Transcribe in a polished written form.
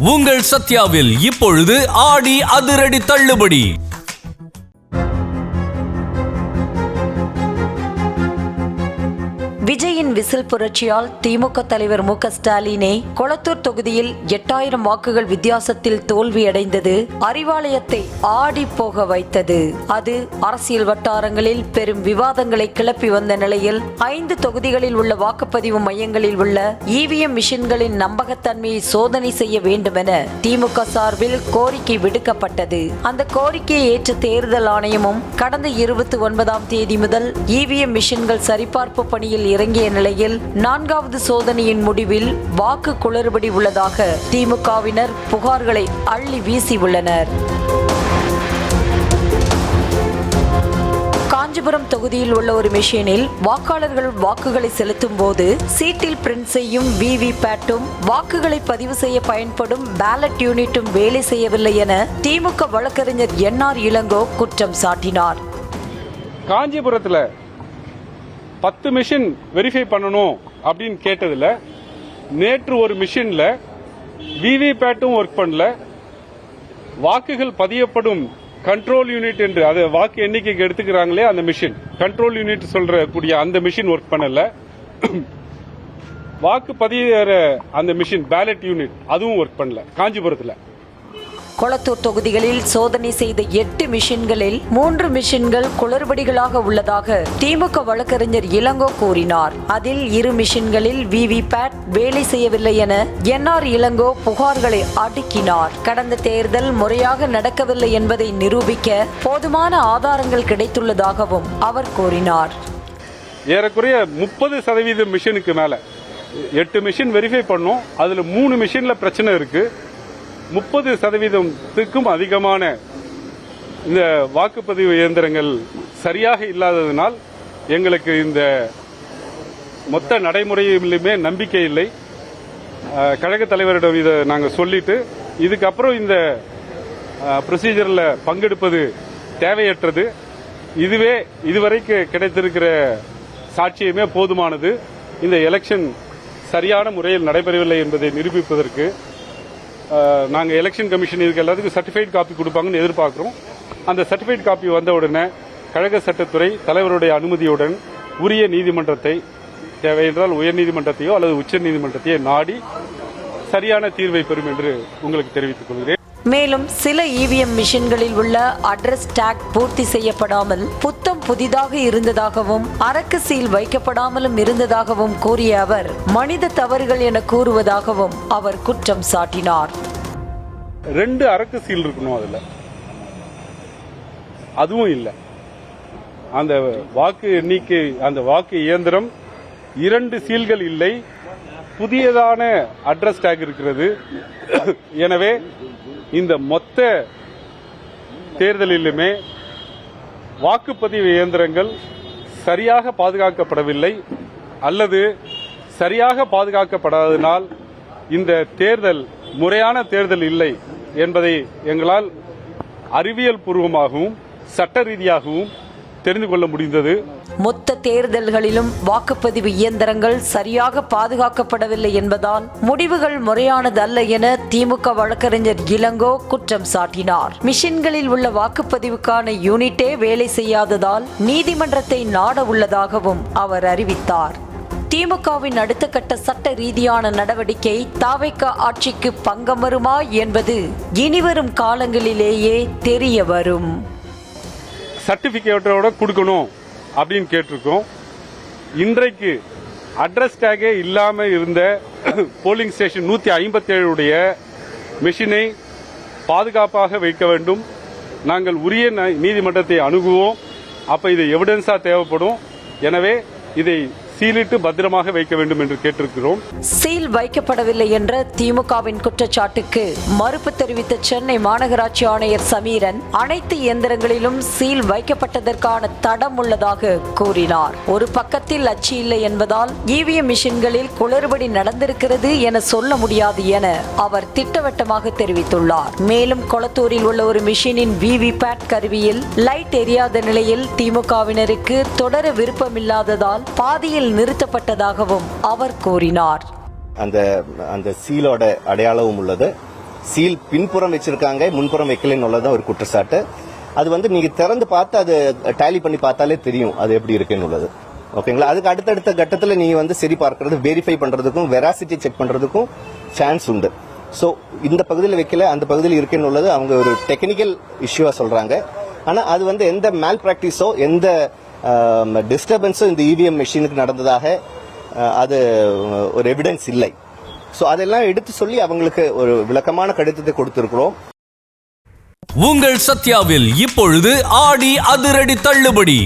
உங்கள் சத்யாவில் இப்பொழுது ஆடி அதிரடி தள்ளுபடி. விஜயின் விசில் புரட்சியால் திமுக தலைவர் மு க ஸ்டாலினை கொளத்தூர் தொகுதியில் 8000 வாக்குகள் வித்தியாசத்தில் தோல்வியடைந்தது அறிவாலயத்தை ஆடி போக வைத்தது. அது அரசியல் வட்டாரங்களில் பெரும் விவாதங்களை கிளப்பி வந்த நிலையில் 5 தொகுதிகளில் உள்ள வாக்குப்பதிவு மையங்களில் உள்ள இவிஎம் மிஷின்களின் நம்பகத்தன்மையை சோதனை செய்ய வேண்டும் என திமுக சார்பில் கோரிக்கை விடுக்கப்பட்டது. அந்த கோரிக்கையை ஏற்ற தேர்தல் ஆணையமும் கடந்த 29ஆம் தேதி முதல் இவிஎம் மிஷின்கள் சரிபார்ப்பு பணியில் இறங்கிய நிலையில் 4வது சோதனையின் முடிவில் வாக்கு குளறுபடி உள்ளதாக திமுகவினர் புகார்களை அள்ளி வீசியுள்ளனர். காஞ்சிபுரம் தொகுதியில் உள்ள ஒரு மிஷினில் வாக்காளர்கள் வாக்குகளை செலுத்தும் போது சீட்டில் பிரிண்ட் செய்யும் விவி பேட்டும் வாக்குகளை பதிவு செய்ய பயன்படும் பேலட் யூனிட்டும் வேலை செய்யவில்லை என திமுக வழக்கறிஞர் என்ஆர் இளங்கோ குற்றம் சாட்டினார். காஞ்சிபுரத்தில் 10 மிஷின் வெரிஃபை பண்ணணும் அப்படின்னு கேட்டதுல நேற்று ஒரு மிஷின்ல விவி பேட்டும் ஒர்க் பண்ணல, வாக்குகள் பதியப்படும் கண்ட்ரோல் யூனிட் என்று அது வாக்கு எண்ணிக்கைக்கு எடுத்துக்கிறாங்களே அந்த மிஷின் கண்ட்ரோல் யூனிட் சொல்ற கூடிய அந்த மிஷின் ஒர்க் பண்ணல, வாக்கு பதிகிற அந்த மிஷின் பேலட் யூனிட் அதுவும் ஒர்க் பண்ணல காஞ்சிபுரத்தில். கொளத்தூர் தொகுதிகளில் சோதனை செய்த 8 மிஷின்களில் 3 மிஷின்கள் குளறுபடிகளாக உள்ளதாக திமுக வழக்கறிஞர் இளங்கோ கூறினார். அதில் 2 மிஷின்களில் விவி பேட் வேலை செய்யவில்லை என என்ஆர் இளங்கோ புகார்களை அடுக்கினார். கடந்த தேர்தல் முறையாக நடக்கவில்லை என்பதை நிரூபிக்க போதுமான ஆதாரங்கள் கிடைத்துள்ளதாகவும் அவர் கூறினார். ஏறக்குறைய 30% மிஷினுக்கு மேல 8 மிஷின் வெரிஃபை பண்ணோம், அதுல 3 மிஷின்ல பிரச்சனை இருக்கு. 30%க்கும் அதிகமான இந்த வாக்குப்பதிவு இயந்திரங்கள் சரியாக இல்லாததனால் எங்களுக்கு இந்த மொத்த நடைமுறையிலுமே நம்பிக்கை இல்லை. கழக தலைவரிடம் இதை நாங்கள் சொல்லிட்டு இதுக்கப்புறம் இந்த ப்ரொசீஜரில் பங்கெடுப்பது தேவையற்றது. இதுவே இதுவரைக்கு கிடைத்திருக்கிற சாட்சியமே போதுமானது. இந்த எலெக்ஷன் சரியான முறையில் நடைபெறவில்லை என்பதை நிரூபிப்பதற்கு நாங்கள் எலெக்ஷன் கமிஷன் இதுக்கு எல்லாத்துக்கும் சர்டிஃபைட் காப்பி கொடுப்பாங்கன்னு எதிர்பார்க்கிறோம். அந்த சர்டிஃபைட் காப்பி வந்த உடனே கழக சட்டத்துறை தலைவருடைய அனுமதியுடன் உரிய நீதிமன்றத்தை, தேவையென்றால் உயர்நீதிமன்றத்தையோ அல்லது உச்ச நீதிமன்றத்தையோ நாடி சரியான தீர்வை பெறும் என்று உங்களுக்கு தெரிவித்துக் கொள்கிறேன். மேலும் சில இவிஎம் மிஷின்களில் உள்ள அட்ரஸ் டேக் பூர்த்தி செய்யப்படாமல் புத்தம் புதிதாக இருந்ததாகவும் அரக்கு சீல் வைக்கப்படாமலும் இருந்ததாகவும் கூறிய அவர் மனித தவறுகள் என கூறுவதாகவும் அவர் குற்றம் சாட்டினார். 2 அரக்கு சீல் இருக்கணும், அதுல அதுவும் இல்லை. அந்த வாக்கு எண்ணிக்கை அந்த வாக்கு இயந்திரம் 2 சீல்கள் இல்லை, புதியதான அட்ரஸ் டேக் இருக்கிறது. எனவே இந்த மொத்த தேர்தலிலுமே வாக்குப்பதிவு இயந்திரங்கள் சரியாக பாதுகாக்கப்படவில்லை அல்லது சரியாக பாதுகாக்கப்படாததினால் இந்த தேர்தல் முறையான தேர்தல் இல்லை என்பதை எங்களால் அறிவியல் பூர்வமாகவும் சட்ட ரீதியாகவும் தெரிந்து கொள்ள முடிந்தது. மொத்த தேர்தல்களிலும் வாக்குப்பதிவு இயந்திரங்கள் சரியாக பாதுகாக்கப்படவில்லை என்பதால் முடிவுகள் முறையானது அல்ல என திமுக வழக்கறிஞர் இளங்கோ குற்றம் சாட்டினார். மிஷின்களில் உள்ள வாக்குப்பதிவுக்கான யூனிட்டே வேலை செய்யாததால் நீதிமன்றத்தை நாட உள்ளதாகவும் அவர் அறிவித்தார். திமுகவின் அடுத்த கட்ட சட்ட ரீதியான நடவடிக்கை தாவேகா ஆட்சிக்கு பங்கம் வருமா என்பது இனிவரும் காலங்களிலேயே தெரிய வரும். சர்டிபிகேட்டோட கொடுக்கணும் அப்படின்னு கேட்டிருக்கோம். இன்றைக்கு அட்ரஸ் டேகே இல்லாம இருந்த போலிங் ஸ்டேஷன் 157 உடைய மிஷினை பாதுகாப்பாக வைக்க வேண்டும். நாங்கள் உரிய நீதிமன்றத்தை அணுகுவோம். அப்ப இது எவிடன்ஸா தேவைப்படும். எனவே இதை சீலிட்டு பத்திரமாக வைக்க வேண்டும் என்று கேட்டிருக்கிறோம். சீல் வைக்கப்படவில்லை என்ற திமுகவின் குற்றச்சாட்டுக்கு மறுப்பு தெரிவித்த சென்னை மாநகராட்சி ஆணையர் சமீரன் அனைத்து இயந்திரங்களிலும் சீல் வைக்கப்பட்டதற்கான தடம் உள்ளதாக கூறினார். ஒரு பக்கத்தில் அச்சு இல்லை என்பதால் இவிஎம் மிஷின்களில் குளறுபடி நடந்திருக்கிறது என சொல்ல முடியாது என அவர் திட்டவட்டமாக தெரிவித்துள்ளார். மேலும் கொளத்தூரில் உள்ள ஒரு மிஷினின் விவி பேட் கருவியில் லைட் எரியாத நிலையில் திமுகவினருக்கு தொடர விருப்பமில்லாததால் பாதியில் நிறுத்தப்பட்டதாகவும் அவர் கூறினார். அந்த சீலோட அடையாளமும் உள்ளது. சீல் பின்புறம் வச்சிருக்காங்க, முன்புறம் வைக்கலன்னு உள்ளதான் ஒரு குற்றச்சாட்டு. அது வந்து நீங்க திறந்து பார்த்து அது டேலி பண்ணி பார்த்தாலே தெரியும் அது எப்படி இருக்குன்னு உள்ளது. ஓகேங்களா? அதுக்கு அடுத்தடுத்த கட்டத்துல நீங்க வந்து சரி பார்க்கறது, வெரிஃபை பண்றதுக்கும் வெராசிட்டி செக் பண்றதுக்கும் சான்ஸ் உண்டு. ஸோ இந்த பகுதியில் வைக்கல, அந்த பகுதியில் இருக்குன்னு உள்ளது அவங்க ஒரு டெக்னிக்கல் இஷ்யூவா சொல்றாங்க. ஆனா அது வந்து எந்த மேல் பிராக்டிஸோ எந்த டிஸ்டர்பன்ஸோ இந்த இவிஎம் மெஷினுக்கு நடந்ததாக அது ஒரு எவிடன்ஸ் இல்லை. ஸோ அதெல்லாம் எடுத்து சொல்லி அவங்களுக்கு ஒரு விளக்கமான கடிதத்தை கொடுத்திருக்கிறோம். உங்கள் சத்யாவில் இப்பொழுது ஆடி அதிரடி தள்ளுபடி.